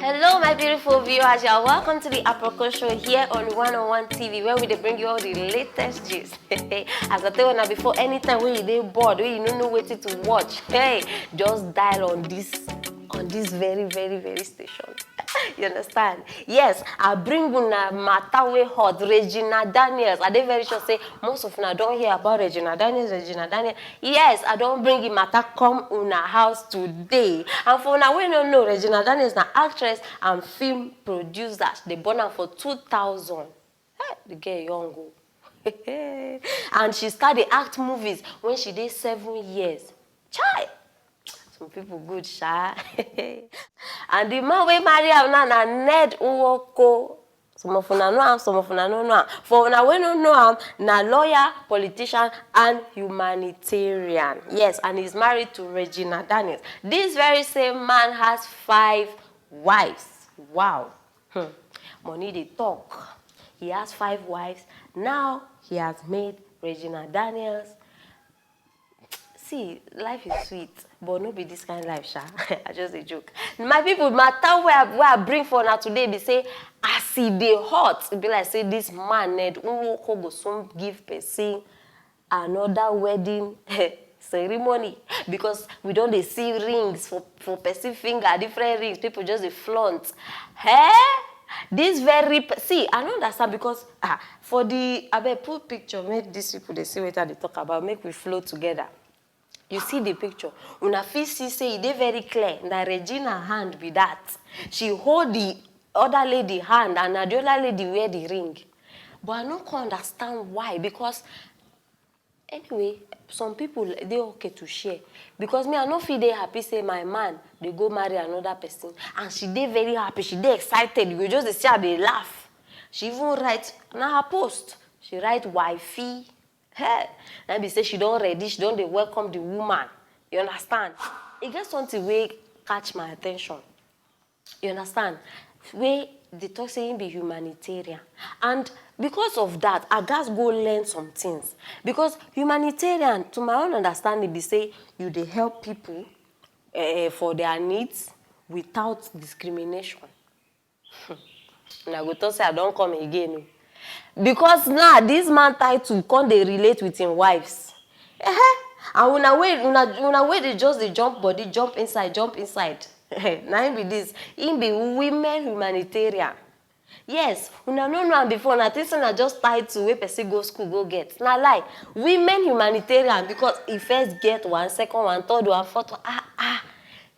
Hello, my beautiful viewers. You're welcome to the Aproko Show here on 101 TV, where we bring you all the latest gist. As I tell you now, before anytime when you're bored, when you don't know what to watch, hey, just dial on this very, very, very station. You understand? Yes, I bring una matter way hot, Regina Daniels. Are they very sure say most of una don't hear about Regina Daniels, Yes, I don't bring the matter come una house today. And for una we don't know, Regina Daniels is an actress and film producer. They born her for 2000. Hey, the girl young go. And she started act movies when she did 7 years. Chai! Some people good, sha. And the man we marry now na Ned Nwoko. Some of una know him, some of una no know him. For una we no know him, na lawyer, politician, and humanitarian. Yes, and he's married to Regina Daniels. This very same man has 5 wives. Wow. Money they talk. He has 5 wives. Now he has made Regina Daniels. See, life is sweet, but no be this kind of life, sha. I just a joke. My people, matter where I bring for now today, they say, I see the hot. It be like say this man Ned Nwoko go soon give person another wedding ceremony, because we don't they see rings for person finger, different rings. People just they flaunt. Hey, this very see, I don't understand, because for the I bet put picture, make these people they see what they talk about, make we flow together. You see the picture. Una fit see say it very clear that Regina hand be that. She hold the other lady hand and adeola lady wear the ring. But I don't understand why, because anyway, some people they okay to share. Because me I no feel they happy say my man they go marry another person, and she they very happy, she they excited. You just see her they laugh. She even write na her post. She write wifey. Hey, now be say she don't ready, she don't they welcome the woman. You understand? It gets something way catch my attention. You understand? Where they talk saying be humanitarian. And because of that, I guys go learn some things. Because humanitarian, to my own understanding, they say you they help people for their needs without discrimination. And I go to say I don't come again. Because now this man title can't they relate with his wives. And una way they just they jump body, jump inside. Now him be this. Him be women humanitarian. Yes, una no know before, na this one just title where person go school go get. Now lie. Women humanitarian, because he first get one, second one, third one, fourth one.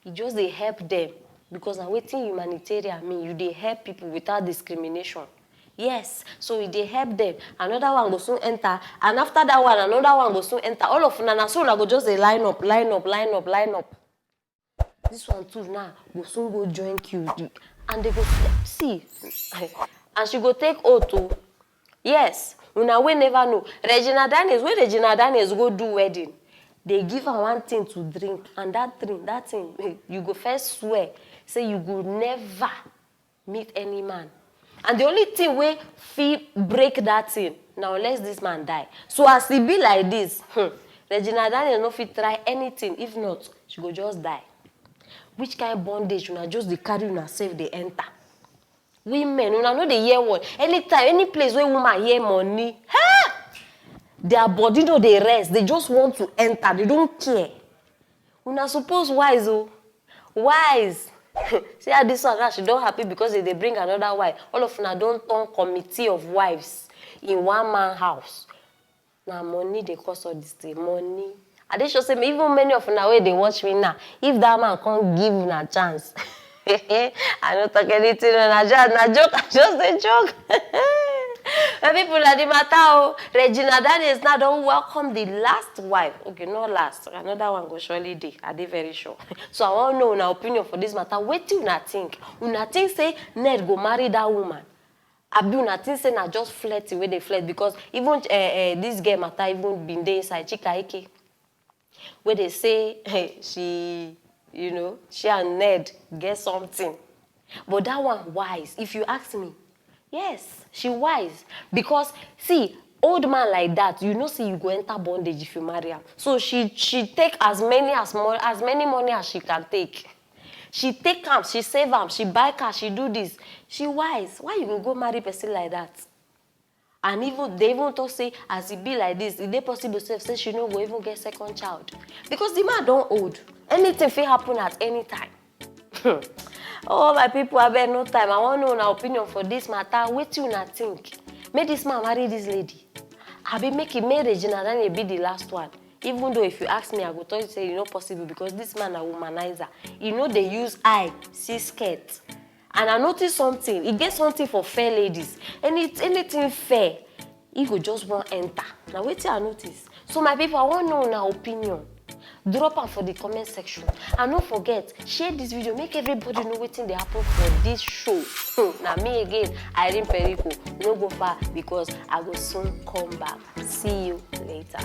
He just they help them. Because now waiting humanitarian mean you they help people without discrimination. Yes, so they help them. Another one go soon enter, and after that one, another one go soon enter. All of them, so go just they line up. This one too now go soon go join queue, and they go see, and she go take auto. Yes, una we never know. Regina Daniels, when Regina Daniels go do wedding, they give her one thing to drink, and that thing, you go first swear, say you go never meet any man. And the only thing we feel break that thing, now unless this man die. So as it be like this, Regina Daniels no fit try anything. If not, she go just die. Which kind of bondage una just the carry una save they enter? Women, una know they hear what? Anytime, any place where woman hear money, their body no they rest. They just want to enter. They don't care. Una suppose wise, oh. Wise. See how this one, she don't happy because they bring another wife. All of them don't turn committee of wives in one man house. Now money they cost all this thing. Money. And they should say even many of them way they watch me now. If that man can't give me a chance. I don't talk anything on a joke. Just a joke. The people at the matter, Regina Daniels now don't welcome the last wife. Okay, not last. Another one go surely day. Are they very sure? So I want to know your opinion for this matter. What do you think? Una think say Ned go marry that woman? Abi una think say na just flirt the way they flirt, because even this girl matter even been there inside Chika Ike, where they say she, you know, she and Ned get something. But that one wise, if you ask me. Yes, she wise. Because, see, old man like that, you know, see, you go enter bondage if you marry her. So she take as many money as she can take. She take am, she save am, she buy car, she do this. She wise. Why you go marry person like that? And even they even talk say, as it be like this, if they possible say she no go even get second child. Because the man don't old. Anything fit happen at any time. Oh, my people, I bet no time. I want to know an opinion for this matter. Wait till you think. Make this man marry this lady. I be make Regina Daniels be the last one. Even though if you ask me, I go tell you say it's not possible because this man a womanizer. You know they use eye, see skirt. And I noticed something. He gets something for fair ladies. And it's anything fair, he go just want enter. Now wait till I notice. So my people, I want to know an opinion. Drop them for the comment section. And don't forget, share this video. Make everybody know what they happen for this show. Now me again, Aproko. No go far because I will soon come back. See you later.